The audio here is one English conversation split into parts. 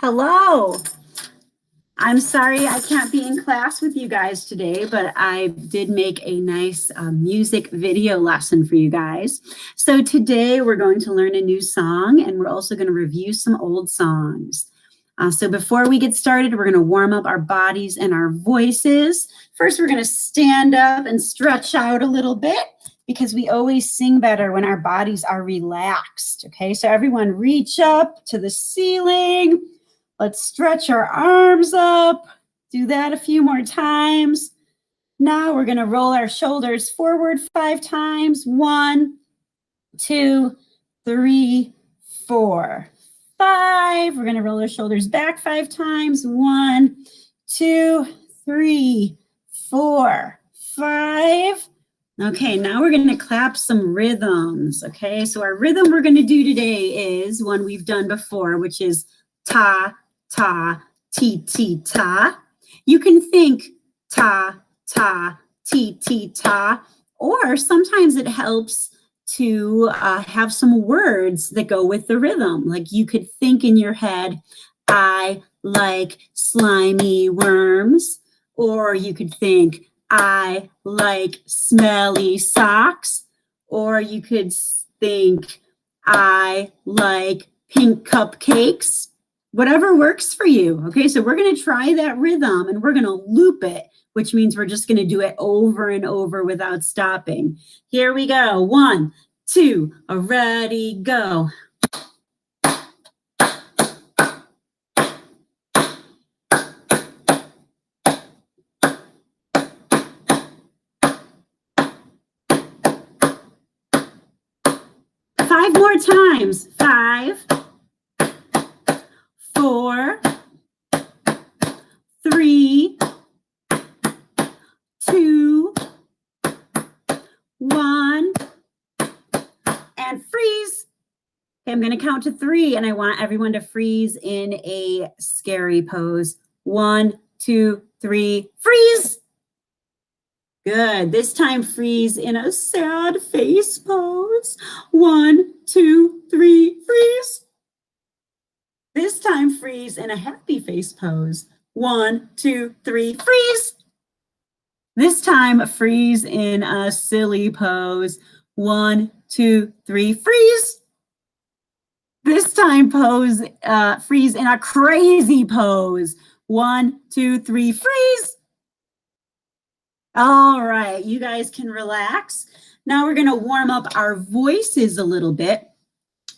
Hello. I'm sorry I can't be in class with you guys today, but I did make a nice music video lesson for you guys. So today we're going to learn a new song, and we're also going to review some old songs. So before we get started, we're going to warm up our bodies and our voices. First, we're going to stand up and stretch out a little bit, because we always sing better when our bodies are relaxed. Okay, so everyone reach up to the ceiling. Let's stretch our arms up. Do that a few more times. Now we're going to roll our shoulders forward 5 times. 1, 2, 3, 4, 5. We're going to roll our shoulders back 5 times. 1, 2, 3, 4, 5. Okay, now we're going to clap some rhythms. Okay, so our rhythm we're going to do today is one we've done before, which is ta, ta, ti, ti, ta. You can think ta, ta, ti, ti, ta, or sometimes it helps to have some words that go with the rhythm. Like you could think in your head, I like slimy worms, or you could think, I like smelly socks, or you could think, I like pink cupcakes. Whatever works for you. Okay, so we're going to try that rhythm and we're going to loop it, which means we're just going to do it over and over without stopping. Here we go. 1, 2, ready, go. Five more times. 5, 4, 3, 2, 1, and freeze. Okay, I'm going to count to 3, and I want everyone to freeze in a scary pose. 1, 2, 3, freeze. Good. This time, freeze in a sad face pose. 1, 2, 3, freeze. This time, freeze in a happy face pose. 1, 2, 3, freeze. This time, freeze in a silly pose. 1, 2, 3, freeze. This time, freeze in a crazy pose. 1, 2, 3, freeze. All right, you guys can relax. Now we're going to warm up our voices a little bit.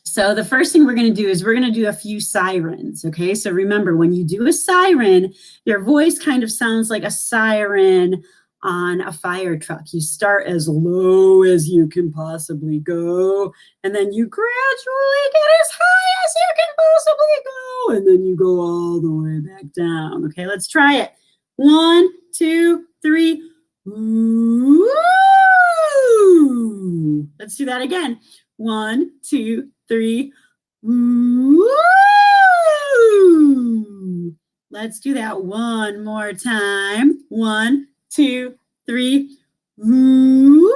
So the first thing we're going to do is we're going to do a few sirens, okay? So remember, when you do a siren, your voice kind of sounds like a siren on a fire truck. You start as low as you can possibly go, and then you gradually get as high as you can possibly go, and then you go all the way back down. Okay, let's try it. 1, 2, 3. Ooh. Let's do that again. 1, 2, 3. Ooh. Let's do that one more time. 1, 2, 3. Ooh.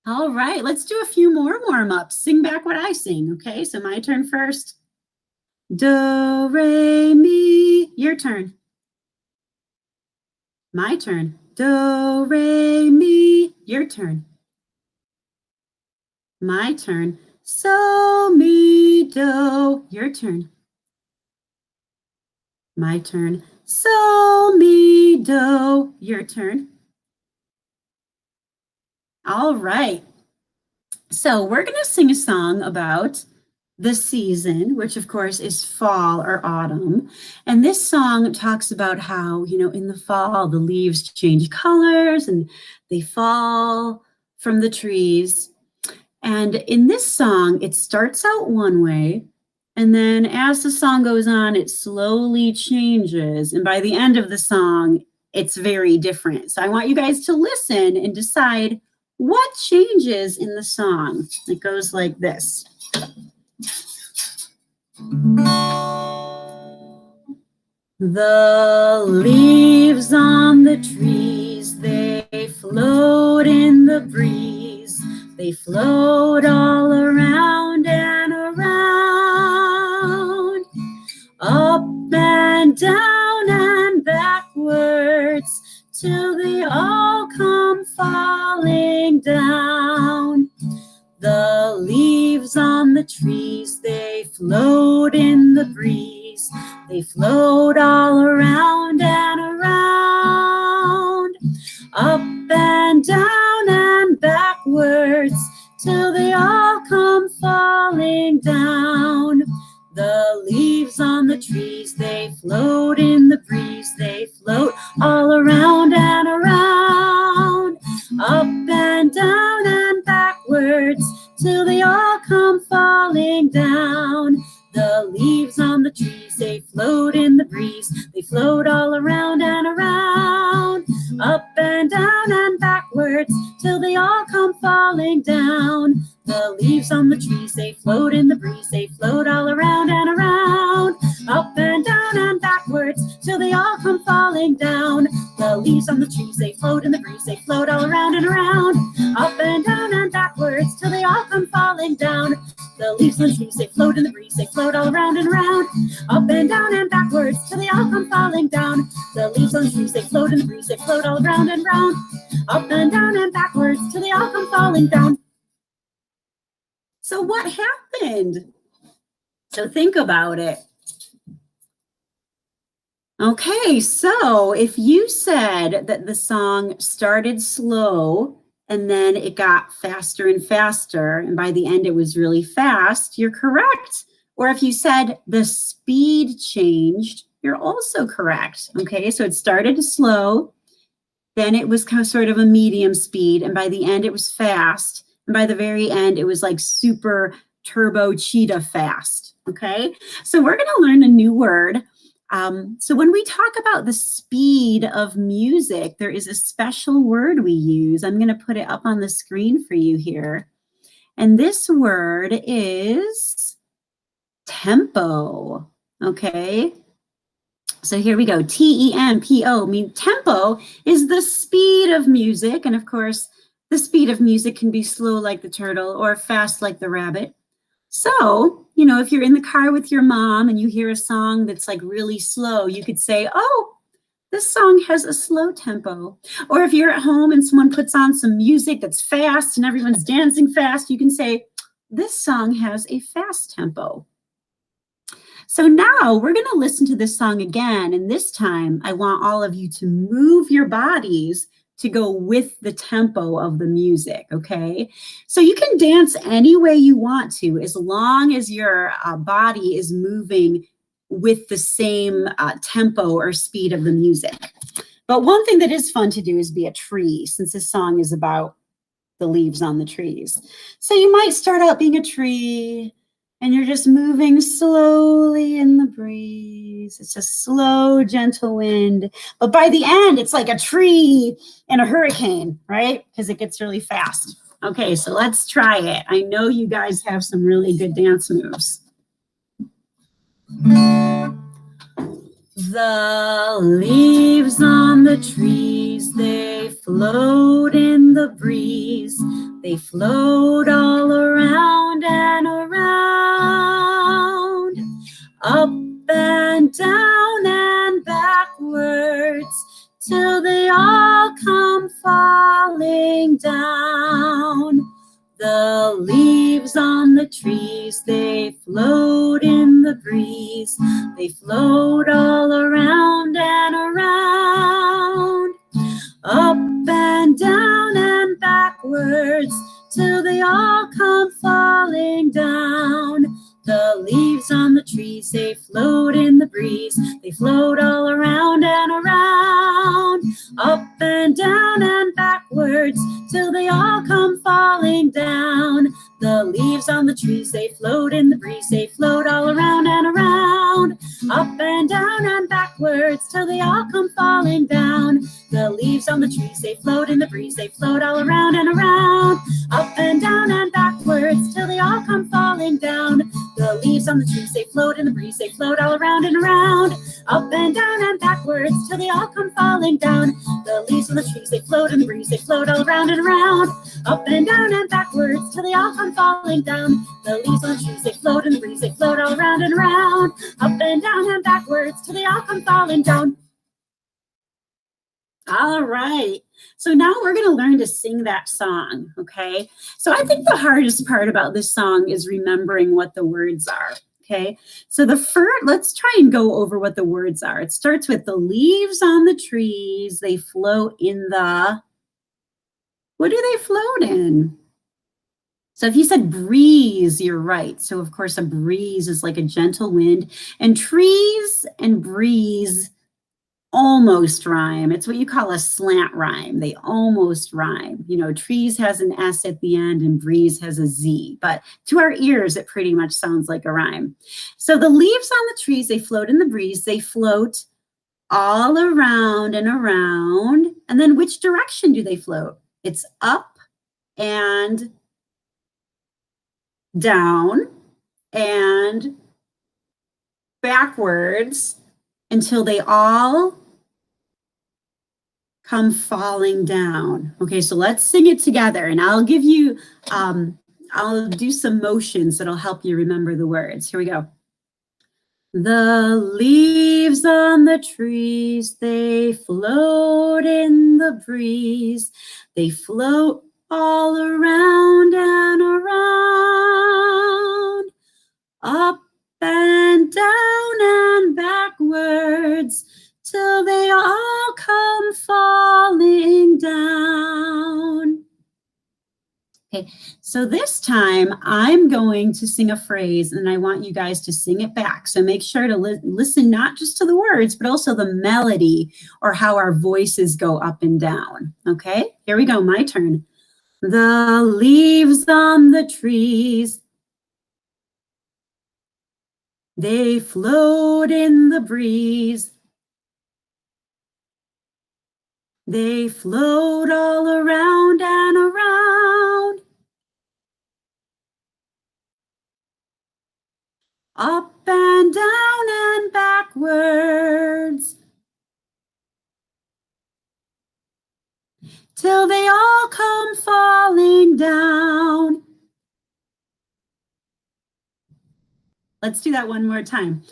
All right, let's do a few more warm-ups. Sing back what I sing, okay? So my turn first. Do, re, mi. Your turn. My turn. Do, re, mi. Your turn. My turn. So, mi, do. Your turn. My turn. So, mi, do. Your turn. All right. So we're going to sing a song about the season, which of course is fall or autumn. And this song talks about how, in the fall, the leaves change colors and they fall from the trees. And in this song, it starts out one way, and then as the song goes on, it slowly changes. And by the end of the song, it's very different. So I want you guys to listen and decide what changes in the song. It goes like this. The leaves on the trees, they float in the breeze. They float all around and around. till they all come falling down. The leaves on the trees, they float in the breeze. They float all around and around, up and down and backwards, till they all come falling down. The leaves on the trees, they float in the breeze. They float all around and around, up and down and backwards, till they all come falling down. The leaves on the trees, they float in the breeze. They float all around and around, up and down and backwards, till they all come falling down. The leaves on the trees, they float in the breeze. They float all around and around, up and down and backwards, till they all come falling down. The leaves on the trees, they float in the breeze. They float all around and around, up and down and backwards, till they all come falling down. The leaves on the trees, they float in the breeze. They float all around and around, up and down and backwards, till they all come falling down. The leaves on the trees, they float in the breeze. They float all around and around, up and down and backwards, till they all come falling down. So what happened? So think about it. Okay, so if you said that the song started slow and then it got faster and faster, and by the end it was really fast, you're correct. Or if you said the speed changed, you're also correct. Okay, so it started slow, then it was kind of sort of a medium speed, and by the end it was fast, and by the very end it was like super turbo cheetah fast. Okay, so we're going to learn a new word. So when we talk about the speed of music, there is a special word we use. I'm going to put it up on the screen for you here. And this word is tempo. Okay. So here we go. T-E-M-P-O means tempo is the speed of music. And of course, the speed of music can be slow like the turtle or fast like the rabbit. So, you know, if you're in the car with your mom and you hear a song that's like really slow, you could say, oh, this song has a slow tempo. Or if you're at home and someone puts on some music that's fast and everyone's dancing fast, you can say, this song has a fast tempo. So now we're going to listen to this song again. And this time I want all of you to move your bodies to go with the tempo of the music, okay? So you can dance any way you want to, as long as your body is moving with the same tempo or speed of the music. But one thing that is fun to do is be a tree, since this song is about the leaves on the trees. So you might start out being a tree, and you're just moving slowly in the breeze. It's a slow, gentle wind. But by the end, it's like a tree in a hurricane, right? Because it gets really fast. Okay, so let's try it. I know you guys have some really good dance moves. The leaves on the trees, they float in the breeze. They float all around and around, up and down and backwards, till they all come falling down. The leaves on the trees, they float in the breeze. They float all around and around, up and down and backwards, till they all come falling down. The leaves on the trees, they float in the breeze. They float all around and around, up and down and backwards, till they all come falling down. The leaves on the trees, they float in the breeze. They float all around and around, up and down and backwards, till they all come falling down. The leaves on the trees, they float in the breeze. They float all around and around, up and down and backwards, till they all come falling down. The leaves on the trees, they float in the breeze. They float all around and around, up and down and backwards, till they all come falling down. The leaves on the trees, they float in the breeze. They float all around and around, up and down and backwards, till they all come falling down. The leaves on the trees, they float in the breeze. They float all around and around, up and down and backwards, till they all come falling down. All right. So now we're going to learn to sing that song, okay? So I think the hardest part about this song is remembering what the words are, okay? So let's try and go over what the words are. It starts with the leaves on the trees, they float in the, what do they float in? So if you said breeze, you're right. So of course a breeze is like a gentle wind, and trees and breeze almost rhyme. It's what you call a slant rhyme. They almost rhyme. You know, trees has an S at the end and breeze has a Z, but to our ears, it pretty much sounds like a rhyme. So the leaves on the trees, they float in the breeze. They float all around and around. And then which direction do they float? It's up and down and backwards until they all come falling down. Okay, so let's sing it together, and I'll give you, I'll do some motions that'll help you remember the words. Here we go. The leaves on the trees, they float in the breeze. They float all around and around, up and down and backwards, till they all come falling down. Okay, so this time I'm going to sing a phrase and I want you guys to sing it back. So make sure to listen not just to the words, but also the melody or how our voices go up and down. Okay, here we go, my turn. The leaves on the trees, they float in the breeze. They float all around and around, up and down and backwards, till they all come falling down. Let's do that one more time.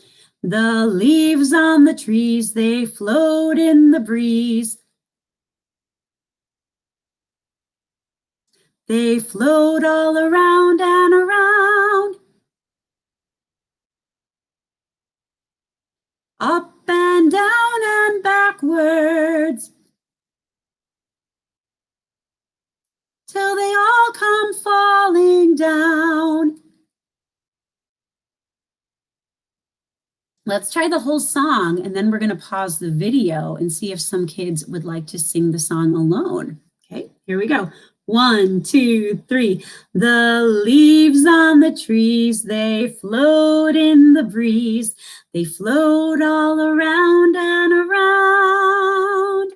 The leaves on the trees, they float in the breeze. They float all around and around, up and down and backwards, till they all come falling down. Let's try the whole song, and then we're going to pause the video and see if some kids would like to sing the song alone. Okay, here we go. 1, 2, 3. The leaves on the trees, they float in the breeze. They float all around and around,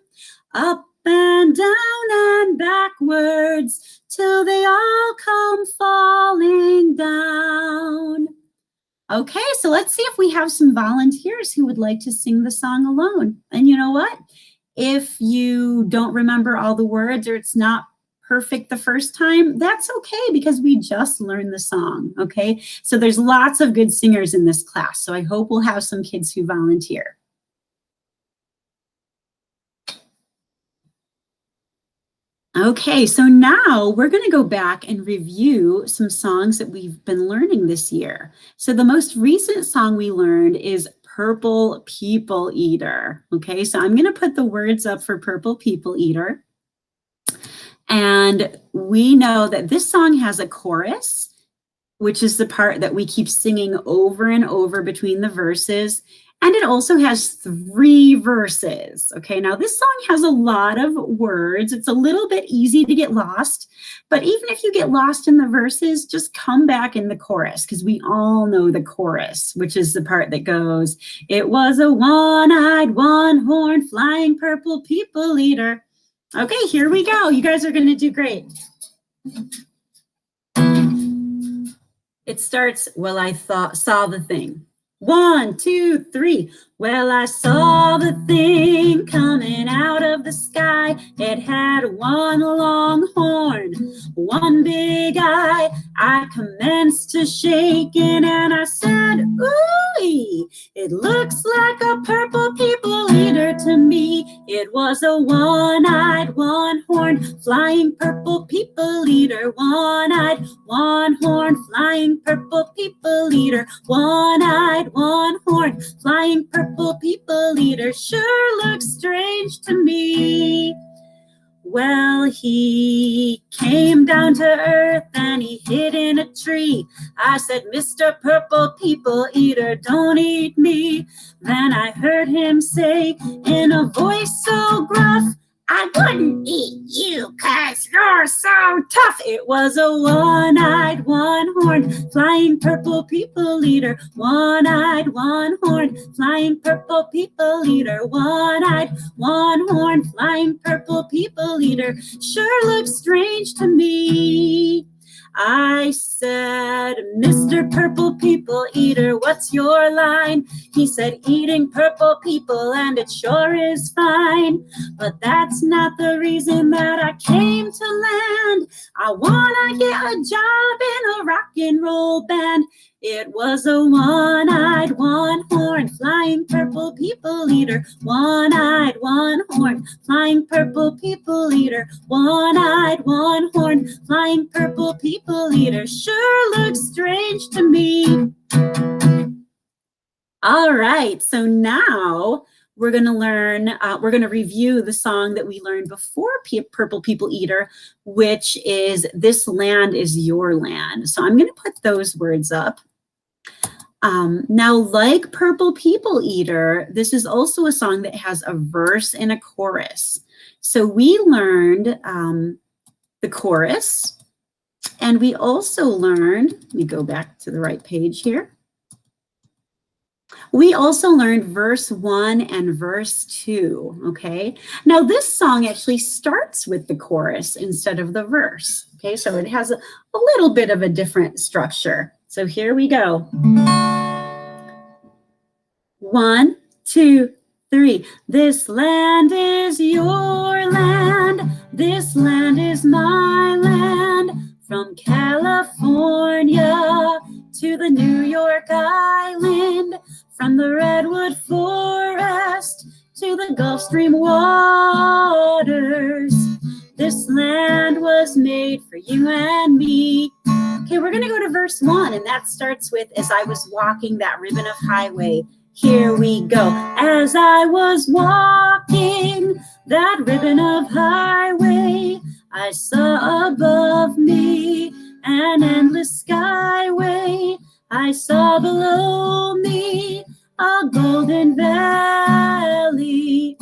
up and down and backwards, till they all come falling down. Okay, so let's see if we have some volunteers who would like to sing the song alone. And you know what? If you don't remember all the words or it's not perfect the first time, that's okay because we just learned the song, okay? So there's lots of good singers in this class, so I hope we'll have some kids who volunteer. Okay, so now we're going to go back and review some songs that we've been learning this year. So the most recent song we learned is Purple People Eater. Okay, so I'm going to put the words up for Purple People Eater. And we know that this song has a chorus, which is the part that we keep singing over and over between the verses. And it also has 3 verses. Okay, now this song has a lot of words. It's a little bit easy to get lost, but even if you get lost in the verses, just come back in the chorus because we all know the chorus, which is the part that goes, "It was a one-eyed, one-horned, flying purple people eater." Okay, here we go. You guys are going to do great. It starts, "Well, I saw the thing." 1, 2, 3. Well, I saw the thing coming out of the sky. It had one long horn, one big eye. I commenced to shaking and I said, "Ooh, Hey, it looks like a purple people eater to me. It was a one-eyed, one-horned, flying purple people eater. One-eyed, one-horned, flying purple people eater. One-eyed, one-horned, flying purple people eater. Sure looks strange to me. Well, he came down to earth and he hid in a tree. I said, Mr. Purple People Eater, don't eat me. Then I heard him say in a voice so gruff, I wouldn't eat you 'cause you're so tough. It was a one-eyed, one-horned, flying purple people eater. One-eyed, one-horned, flying purple people eater. One-eyed, one-horned, flying purple people eater. Sure looks strange to me. I said, Mr. Purple People Eater, what's your line? He said, eating purple people, and it sure is fine. But that's not the reason that I came to land. I wanna get a job in a rock and roll band. It was a one-eyed, one-horned, flying purple people eater. One-eyed, one-horned, flying purple people eater. One-eyed, one-horned, flying purple people eater. Sure looks strange to me. All right, so now we're going to learn, we're going to review the song that we learned before Purple People Eater, which is This Land Is Your Land. So I'm going to put those words up. Now, like Purple People Eater, this is also a song that has a verse and a chorus. So we learned the chorus, and we also learned, let me go back to the right page here. We also learned verse 1 and verse 2, okay? Now, this song actually starts with the chorus instead of the verse, okay? So it has a little bit of a different structure. So here we go. 1, 2, 3. This land is your land. This land is my land. From California to the New York Island. From the redwood forest to the Gulf Stream waters. This land was made for you and me. Okay, we're going to go to verse 1, and that starts with, as I was walking that ribbon of highway. Here we go. As I was walking that ribbon of highway, I saw above me an endless skyway. I saw below me a golden valley.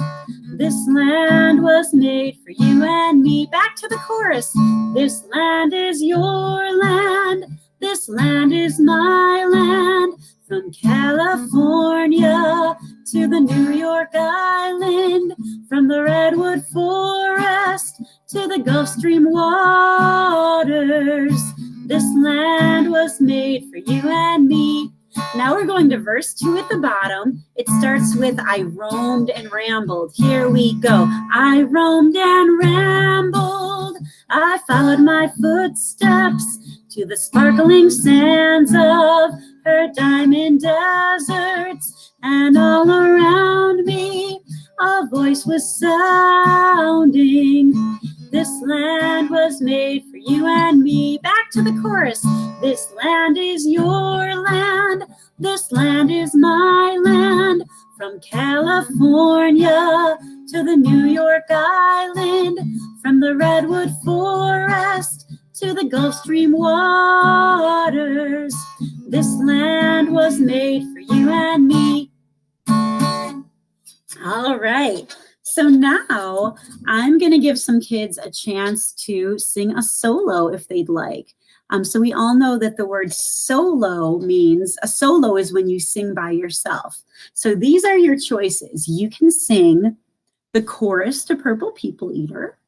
This land was made for you and me. Back to the chorus. This land is your land. This land is my land. From California to the New York Island. From the redwood forest to the Gulf Stream waters. This land was made for you and me. Now we're going to verse 2 at the bottom. It starts with, I roamed and rambled. Here we go. I roamed and rambled. I followed my footsteps to the sparkling sands of her diamond deserts. And all around me, a voice was sounding. This land was made for you and me. Back to the chorus. This land is your land. This land is my land. From California to the New York Island. From the redwood forest to the Gulf Stream waters. This land was made for you and me. All right. So now I'm going to give some kids a chance to sing a solo if they'd like. So we all know that the word solo means, a solo is when you sing by yourself. So these are your choices. You can sing the chorus to Purple People Eater.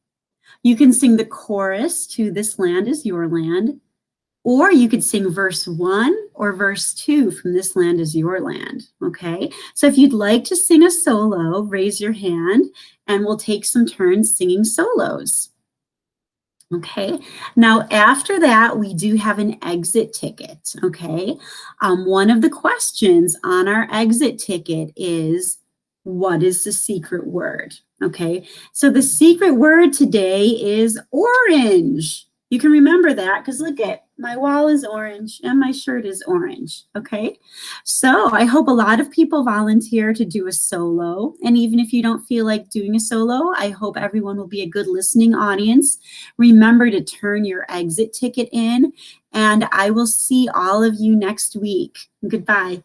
You can sing the chorus to This Land Is Your Land. Or you could sing verse 1 or verse 2 from This Land Is Your Land, okay? So if you'd like to sing a solo, raise your hand and we'll take some turns singing solos. Okay, now after that, we do have an exit ticket. Okay, one of the questions on our exit ticket is, what is the secret word? Okay, so the secret word today is orange. You can remember that because look at my wall is orange and my shirt is orange. Okay, so I hope a lot of people volunteer to do a solo. And even if you don't feel like doing a solo, I hope everyone will be a good listening audience. Remember to turn your exit ticket in, and I will see all of you next week. Goodbye.